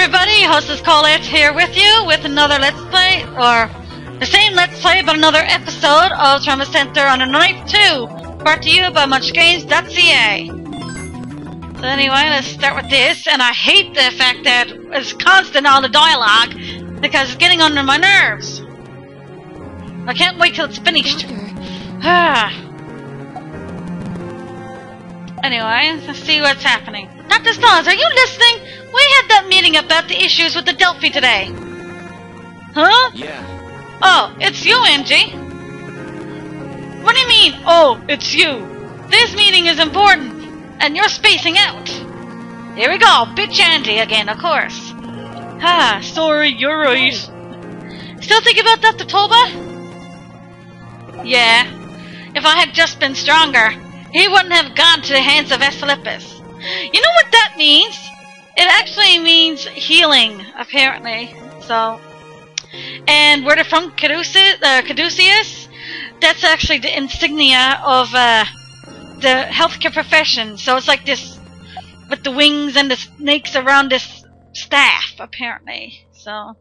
everybody, hostess Colette here with you with another Let's Play, or the same Let's Play but another episode of Trauma Center on a Knife 2, brought to you by munchgames.ca. So anyway, let's start with this, and I hate the fact that it's constant all the dialogue, because it's getting under my nerves. I can't wait till it's finished. Anyway, let's see what's happening. Dr. Stars, are you listening? We had that meeting about the issues with the Delphi today. Huh? Yeah. Oh, it's you, Angie. What do you mean, oh, it's you? This meeting is important, and you're spacing out. Here we go, bitch Angie again, of course. Sorry, you're right. Still thinking about Dr. Toba? Yeah. If I had just been stronger, he wouldn't have gone to the hands of Asclepius. You know what that means? It actually means healing, apparently. So, and where they're from, Caduceus, that's actually the insignia of the healthcare profession. So it's like this, with the wings and the snakes around this staff, apparently. So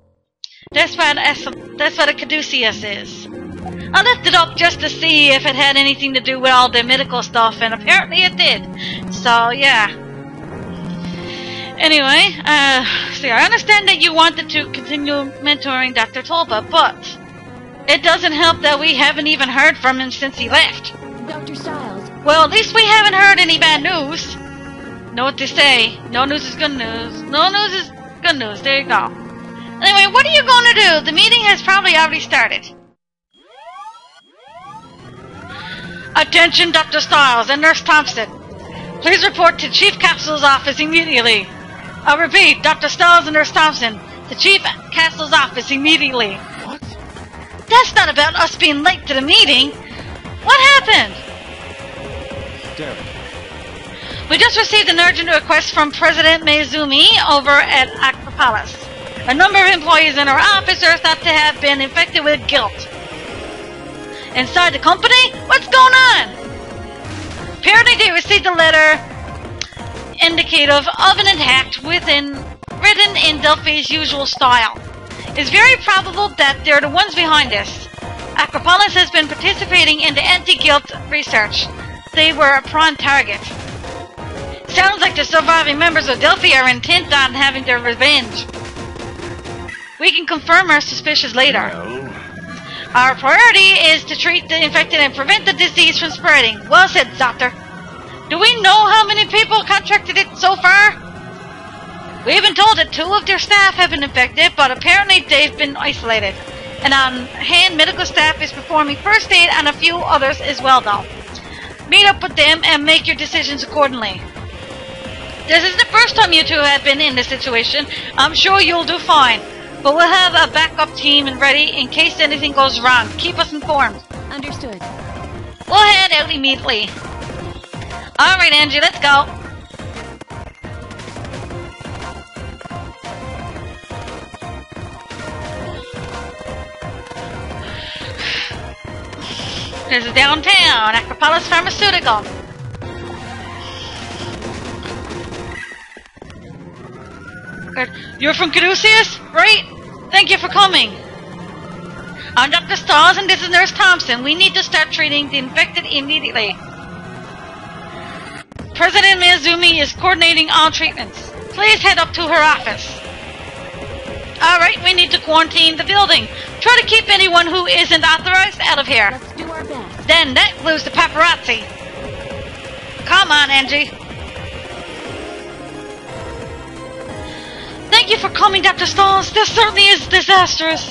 that's what a Caduceus is. I lifted it up just to see if it had anything to do with all the medical stuff, and apparently it did. So, yeah. Anyway, see, I understand that you wanted to continue mentoring Dr. Tolba, but it doesn't help that we haven't even heard from him since he left. Dr. Styles. Well, at least we haven't heard any bad news. Know what they say. No news is good news. No news is good news. There you go. Anyway, what are you going to do? The meeting has probably already started. Attention, Dr. Styles and Nurse Thompson. Please report to Chief Castle's office immediately. I repeat, Dr. Styles and Nurse Thompson, to Chief Castle's office immediately. What? That's not about us being late to the meeting. What happened? Derek. We just received an urgent request from President Mizumi over at Acropolis. A number of employees in our office are thought to have been infected with guilt. Inside the company? What's going on? Apparently they received a letter indicative of an attack written in Delphi's usual style. It's very probable that they're the ones behind this. Acropolis has been participating in the anti-guilt research. They were a prime target. Sounds like the surviving members of Delphi are intent on having their revenge. We can confirm our suspicions later. No. Our priority is to treat the infected and prevent the disease from spreading. Well said, Doctor. Do we know how many people contracted it so far? We've been told that 2 of their staff have been infected, but apparently they've been isolated. And on-hand medical staff is performing first aid on a few others as well, though. Meet up with them and make your decisions accordingly. This is the first time you 2 have been in this situation. I'm sure you'll do fine. But we'll have a backup team ready in case anything goes wrong. Keep us informed. Understood. We'll head out immediately. Alright, Angie, let's go. This is downtown, Acropolis Pharmaceutical. Good. You're from Caduceus, right? Thank you for coming. I'm Dr. Stars and this is Nurse Thompson. We need to start treating the infected immediately. President Mizumi is coordinating all treatments. Please head up to her office. Alright, we need to quarantine the building. Try to keep anyone who isn't authorized out of here. Let's do our best. Then that includes the paparazzi. Come on, Angie. Thank you for coming, Dr. Stars. This certainly is disastrous.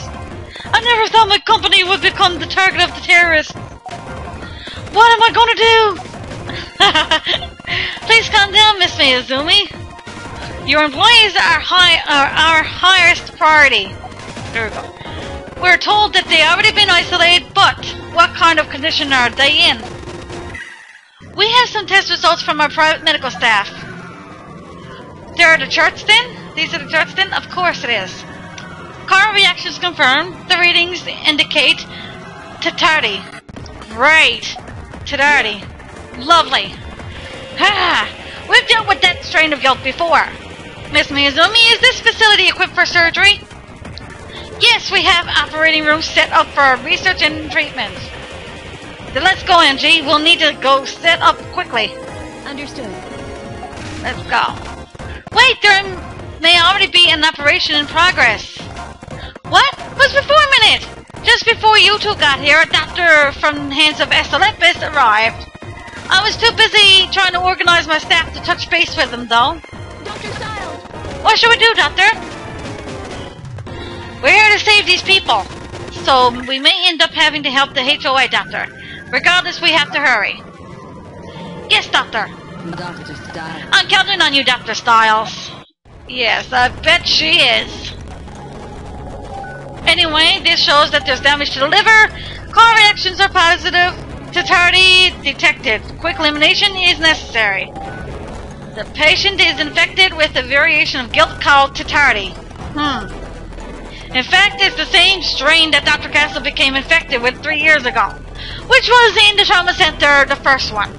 I never thought my company would become the target of the terrorists. What am I going to do? Please calm down, Miss Mizumi. Your employees are our highest priority. There we go. We're told that they already been isolated, but what kind of condition are they in? We have some test results from our private medical staff. There are the charts then? These are the charts then? Of course it is. Car reactions confirmed. The readings indicate Tatardi. Great. Tatardi. Lovely. We've dealt with that strain of guilt before. Miss Miyazumi, is this facility equipped for surgery? Yes, we have operating rooms set up for research and treatment. Then let's go, Angie. We'll need to go set up quickly. Understood. Let's go. Wait, there may already be an operation in progress. What? But before a minute! Just before you two got here, a doctor from the hands of Olympus arrived. I was too busy trying to organize my staff to touch base with them, though. Dr. Styles! What should we do, Doctor? We're here to save these people, so we may end up having to help the HOA, Doctor. Regardless, we have to hurry. Yes, Doctor. Dr. Styles. I'm counting on you, Dr. Styles. Yes, I bet she is. Anyway, this shows that there's damage to the liver. Car reactions are positive. Tetardy detected. Quick elimination is necessary. The patient is infected with a variation of guilt called Tetardy. In fact, it's the same strain that Dr. Castle became infected with 3 years ago, which was in the trauma center, the first one.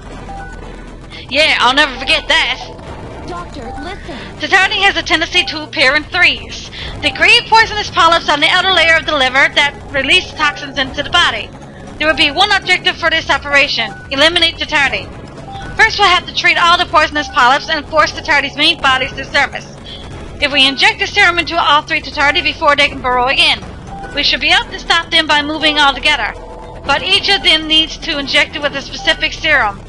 Yeah, I'll never forget that. Doctor, listen. Tetardy has a tendency to appear in threes. They create poisonous polyps on the outer layer of the liver that release toxins into the body. There will be one objective for this operation: eliminate Tetardy. First, we'll have to treat all the poisonous polyps and force Tetardy's main bodies to surface. If we inject the serum into all 3 Tetardy before they can burrow again, we should be able to stop them by moving all together. But each of them needs to inject it with a specific serum.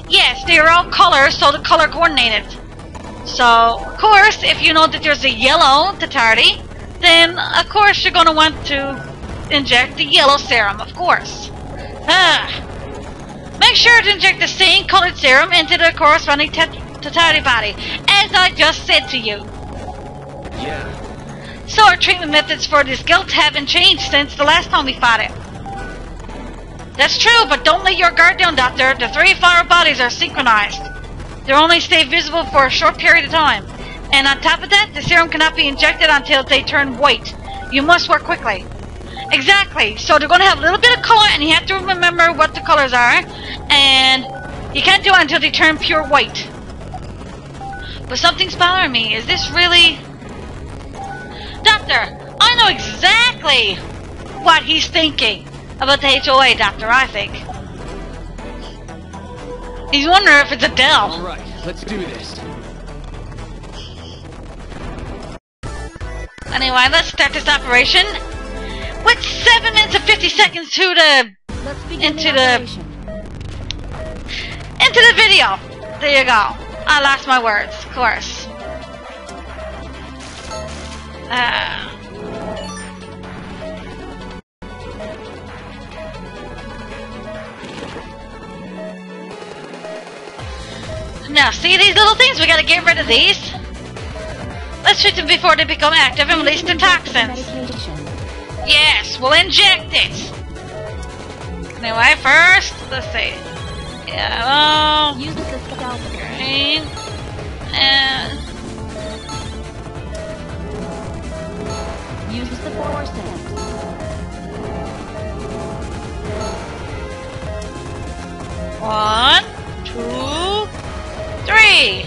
Yes, they are all colors, so the color coordinated. So, of course, if you know that there's a yellow Tetardy, then of course you're going to want to inject the yellow serum, of course. Make sure to inject the same colored serum into the corresponding Tetardy body, as I just said to you. Yeah. So our treatment methods for this guilt haven't changed since the last time we fought it. That's true, but don't let your guard down, Doctor. The 3 flower bodies are synchronized. They'll only stay visible for a short period of time. And on top of that, the serum cannot be injected until they turn white. You must work quickly. Exactly. So they're going to have a little bit of color, and you have to remember what the colors are. And you can't do it until they turn pure white. But something's bothering me. Is this really... Doctor, I know exactly what he's thinking about the HOA, Doctor, I think. He's wondering if it's Adele. Alright, let's do this. Anyway, let's start this operation. With 7 minutes and 50 seconds to the... Let's begin into the the... operation. Into the video. There you go. I lost my words, of course. Now, see these little things? We gotta get rid of these. Let's shoot them before they become active and release the toxins. Medication. Yes, we'll inject it. Anyway, first, let's see. Yellow, Use the scalpel. green, and... Use the forceps. One, 2, 3.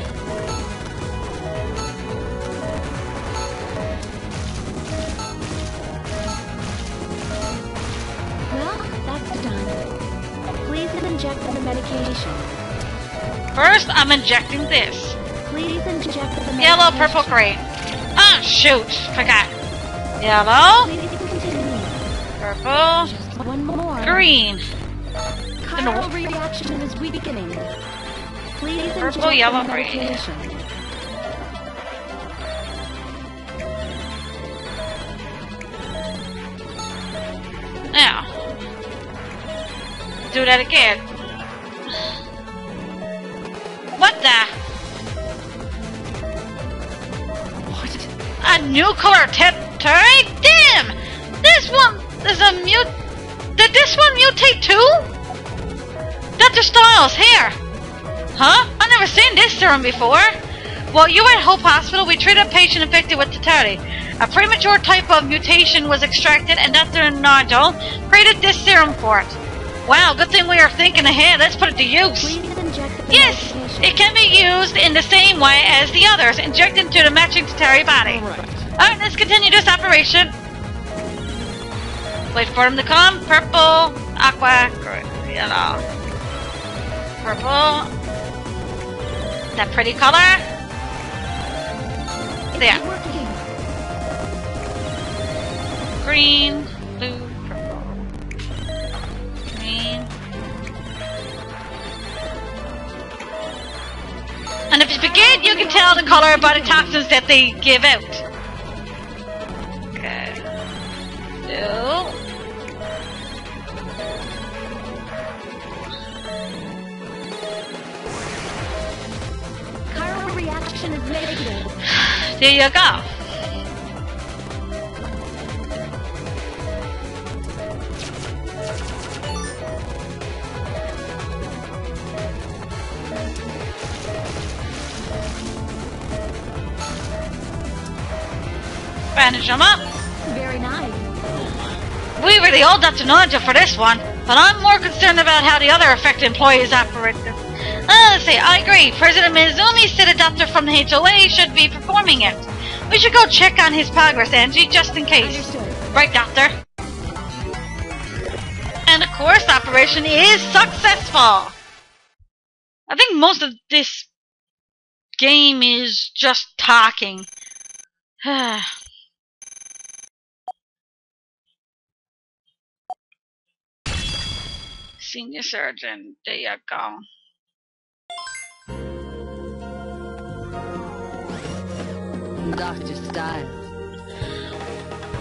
Well, that's done. Please inject the medication. First, I'm injecting this. Please inject the medication. Yellow, purple, green. Ah, shoot, forgot. Yellow, Please continue. purple, Just one more. green. Chiral reaction is weakening. Please Purple, inject yellow, the green. medication. Now, do that again. What the? What? A new color Tetardy? Damn! This one is a Did this one mutate too? Dr. Styles, here! Huh? I've never seen this serum before. While you were at Hope Hospital, we treated a patient infected with Tetardy. A premature type of mutation was extracted, and Dr. Nigel created this serum for it. Wow, good thing we are thinking ahead. Let's put it to use. Please inject the Yes! medication. It can be used in the same way as the others, injected into the matching Tatari body. Alright, let's continue this operation. Wait for them to come. Purple, aqua, yellow. Purple. That pretty color. There. Green, blue, purple. Green. And if you forget, you can tell the color by the toxins that they give out. Okay. Blue. Chiral reaction is negative. There you go. Bandage them up. Very nice. We really owe Dr. Naja for this one, but I'm more concerned about how the other affected employees operate this. Let's see, I agree. President Mizumi said a doctor from the HOA should be performing it. We should go check on his progress, Angie, just in case. Understood. Right, Doctor? And of course, the operation is successful. I think most of this game is just talking. Senior surgeon, there you go. Dr. Styles.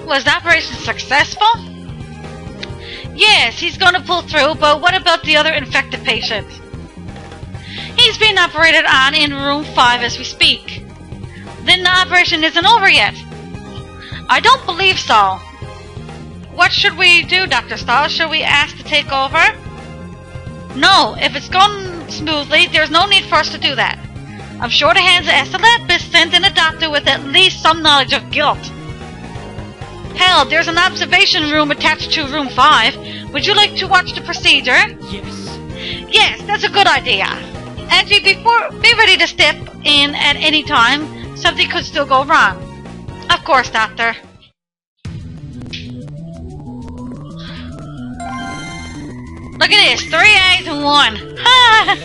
Was the operation successful? Yes, he's going to pull through, but what about the other infected patient? He's being operated on in room 5 as we speak. Then the operation isn't over yet. I don't believe so. What should we do, Dr. Styles? Should we ask to take over? No, if it's gone smoothly, there's no need for us to do that. I'm sure the hands of Colette sent in a doctor with at least some knowledge of guilt. Hell, there's an observation room attached to room 5. Would you like to watch the procedure? Yes. Yes, that's a good idea. Angie, be ready to step in at any time. Something could still go wrong. Of course, Doctor. Look at this, 3 A's and 1. Ha!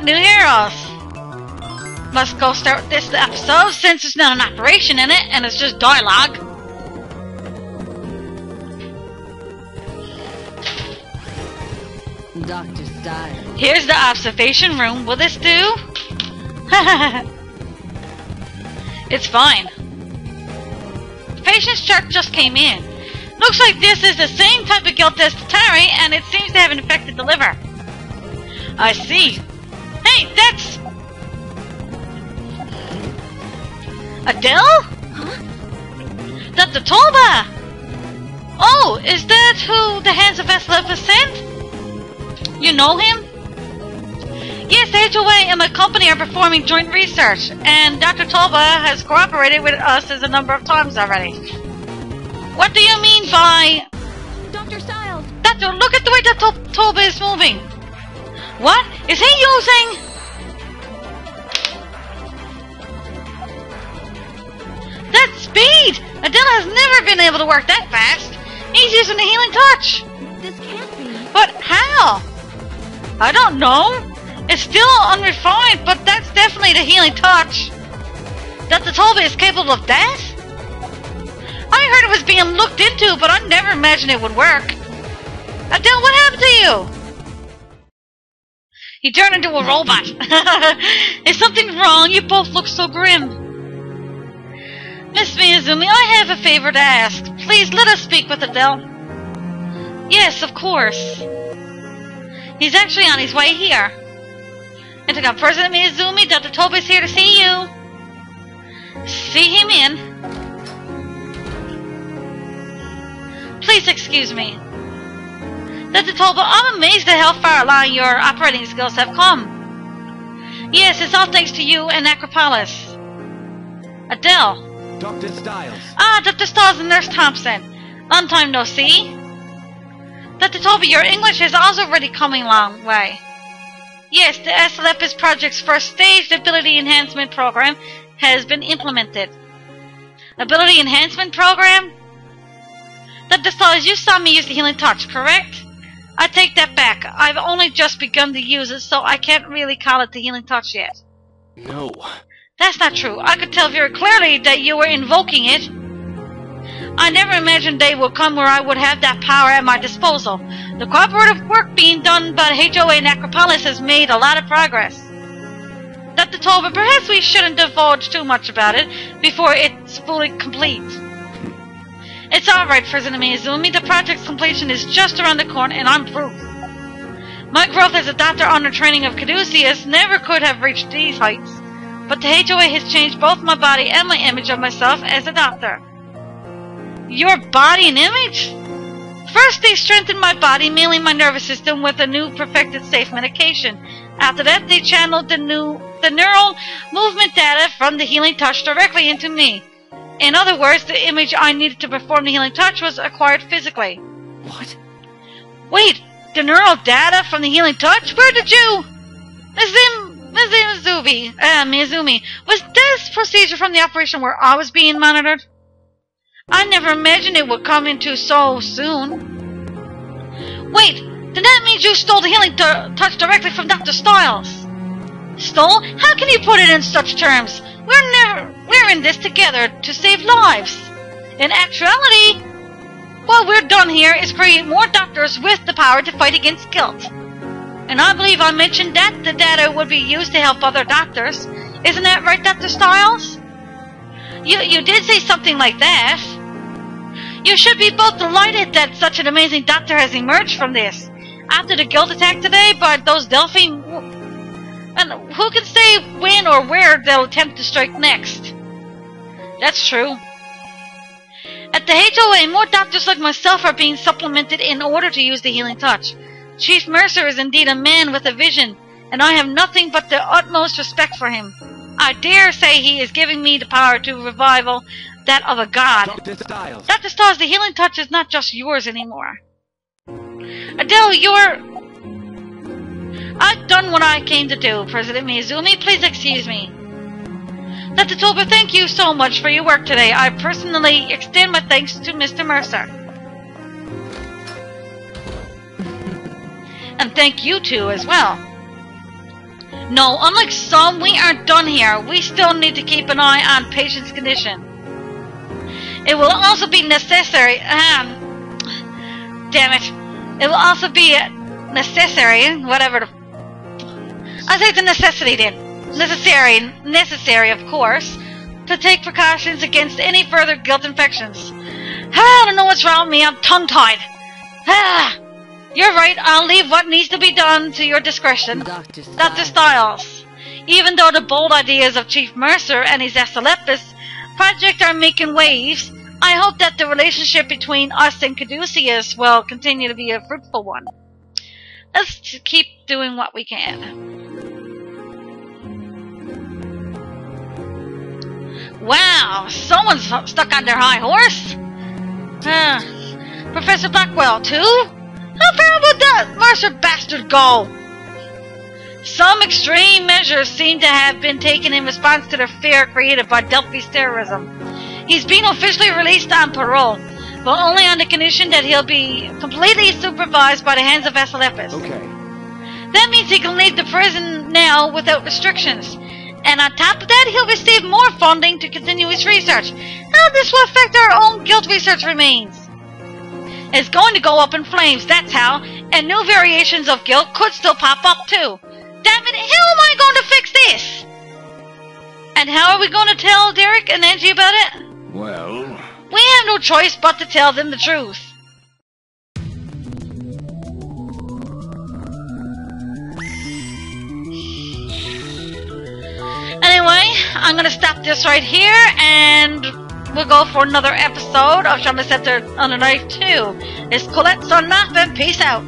New heroes. Must go start this episode since there's not an operation in it and it's just dialogue. Dr. Styles. Here's the observation room. Will this do? It's fine. The patient's chart just came in. Looks like this is the same type of guilt as Tatari, and it seems to have infected the liver. I see. Hey, that's... Adele? Huh? Dr. Toba! Oh, is that who the Hands of Atlus sent? You know him? Yes, the HOA and my company are performing joint research, and Dr. Toba has cooperated with us a number of times already. What do you mean by... Dr. Styles! Doctor, look at the way that Toba is moving. What? Is he using... that speed! Adele has never been able to work that fast. He's using the healing touch. This can't be. But how? I don't know. It's still unrefined, but that's definitely the healing touch. Dr. Toba is capable of that? I heard it was being looked into, but I never imagined it would work. Adele, what happened to you? He turned into a robot. Is something wrong? You both look so grim. Miss Miyazumi, I have a favor to ask. Please let us speak with Adele. Yes, of course. He's actually on his way here. Intercom, President Miyazumi, Dr. Toba is here to see you. See him in. Please excuse me. Dr. Toba, I'm amazed at how far along your operating skills have come. Yes, it's all thanks to you and Acropolis. Adele. Dr. Styles. Ah, Dr. Styles and Nurse Thompson. Long time no see. Dr. Toba, your English is also already coming a long way. Yes, the Atlus project's first staged ability enhancement program has been implemented. Ability enhancement program? Dr. Styles, you saw me use the healing touch, correct? I take that back. I've only just begun to use it, so I can't really call it the healing touch yet. No. That's not true. I could tell very clearly that you were invoking it. I never imagined day would come where I would have that power at my disposal. The cooperative work being done by HOA and Acropolis has made a lot of progress. Dr. Tolbert, perhaps we shouldn't divulge too much about it before it's fully complete. It's alright, President Miyazumi. The project's completion is just around the corner, and I'm proof. My growth as a doctor under training of Caduceus never could have reached these heights, but the HOA has changed both my body and my image of myself as a doctor. Your body and image? First, they strengthened my body, mailing my nervous system with a new perfected safe medication. After that, they channeled the neural movement data from the healing touch directly into me. In other words, the image I needed to perform the healing touch was acquired physically. What? Wait, the neural data from the healing touch? Where did you... Miyazumi, was this procedure from the operation where I was being monitored? I never imagined it would come into so soon. Wait, then that means you stole the healing touch directly from Dr. Styles. Stole? How can you put it in such terms? We're in this together to save lives. In actuality, what we're done here is create more doctors with the power to fight against guilt. And I believe I mentioned that the data would be used to help other doctors. Isn't that right, Dr. Styles? You did say something like that. You should be both delighted that such an amazing doctor has emerged from this. After the guilt attack today by those Delphi... And who can say when or where they'll attempt to strike next? That's true. At the HOA, more doctors like myself are being supplemented in order to use the healing touch. Chief Mercer is indeed a man with a vision, and I have nothing but the utmost respect for him. I dare say he is giving me the power to revival that of a god. Dr. Styles. Dr. Styles, the healing touch is not just yours anymore. Adele, I've done what I came to do, President Miyazumi. Please excuse me. Dr. Tolbert, thank you so much for your work today. I personally extend my thanks to Mr. Mercer. And thank you too as well. No, unlike some, we aren't done here. We still need to keep an eye on patient's condition. It will also be necessary... damn it. It will also be necessary, whatever the... I say it's a necessity then. Necessary, of course, to take precautions against any further guilt infections. I don't know what's wrong with me. I'm tongue-tied. You're right. I'll leave what needs to be done to your discretion, Dr. Styles. Even though the bold ideas of Chief Mercer and his Atlus project are making waves, I hope that the relationship between us and Caduceus will continue to be a fruitful one. Let's keep doing what we can. Wow, someone's stuck on their high horse. Professor Blackwell, too? How far would that Mercer bastard go? Some extreme measures seem to have been taken in response to the fear created by Delphi's terrorism. He's been officially released on parole, but only on the condition that he'll be completely supervised by the hands of Atlus. Okay. That means he can leave the prison now without restrictions. And on top of that, he'll receive more funding to continue his research. How this will affect our own guilt research remains. It's going to go up in flames, that's how. And new variations of guilt could still pop up too. Damn it, how am I going to fix this? And how are we going to tell Derek and Angie about it? Well... We have no choice but to tell them the truth. Anyway, I'm going to stop this right here, and we'll go for another episode of Shaman Center on the Knife 2. It's Colette signing off, and peace out.